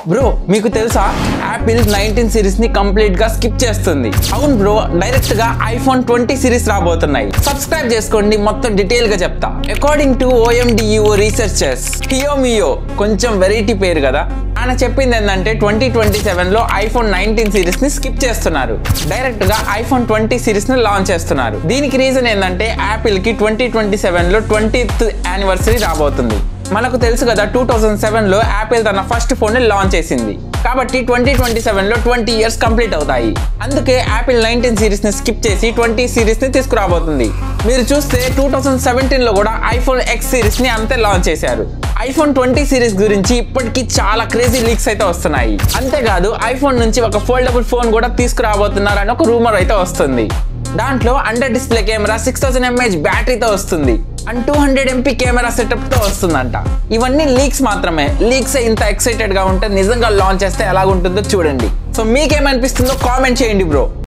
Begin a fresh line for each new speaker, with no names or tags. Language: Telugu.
బ్రో మీకు తెలుసా యాపిల్ 19 సిరీస్ ని కంప్లీట్ గా స్కిప్ చేస్తుంది. అవును బ్రో, డైరెక్ట్ గా ఐఫోన్ 20 సిరీస్ రాబోతున్నాయి. సబ్స్క్రైబ్ చేసుకోండి, మొత్తం డీటెయిల్ గా చెప్తా. అకార్డింగ్ టు OMDUO రీసెర్చర్స్, హియోమియో కొంచెం వెరైటీ పేరు కదా, ఆయన చెప్పింది ఏంటంటే 2027 లో ఐఫోన్ 19 సిరీస్ ని స్కిప్ చేస్తున్నారు. డైరెక్ట్ గా ఐఫోన్ 20 సిరీస్ ని లాంచ్ చేస్తున్నారు. దీనికి రీజన్ ఏంటంటే యాపిల్ కి 2027 లో 20th యానివర్సరీ రాబోతుంది. మనకు తెలుసు కదా 2007 లో యాపిల్ తన ఫస్ట్ ఫోన్ ని లాంచ్ చేసింది. కాబట్టి 2027 లో 20 ఇయర్స్ కంప్లీట్ అవుతాయి. అందుకే యాపిల్ 19 సిరీస్ ని స్కిప్ చేసి 20 సిరీస్ ని తీసుకురాబోతుంది. మీరు చూస్తే 2017 లో కూడా ఐఫోన్ X సిరీస్ ని అంతే లాంచ్ చేశారు. ఐఫోన్ 20 సిరీస్ గురించి ఇప్పటికీ చాలా క్రేజీ లీక్స్ అయితే వస్తున్నాయి. అంతేకాదు ఐఫోన్ నుంచి ఒక ఫోల్డబుల్ ఫోన్ కూడా తీసుకురాబోతున్నారు అని ఒక రూమర్ అయితే వస్తుంది. దాంట్లో అండర్ డిస్ప్లే కెమెరా 6000 mAh బ్యాటరీతో వస్తుంది అండ్ 200 MP కెమెరా సెటప్ తో వస్తుందంట. ఇవన్నీ లీక్స్ మాత్రమే. లీక్స్ ఇంత ఎక్సైటెడ్ గా ఉంటే నిజంగా లాంచ్ చేస్తే ఎలాగుంటుందో చూడండి. సో మీకేమనిపిస్తుందో కామెంట్ చేయండి బ్రో.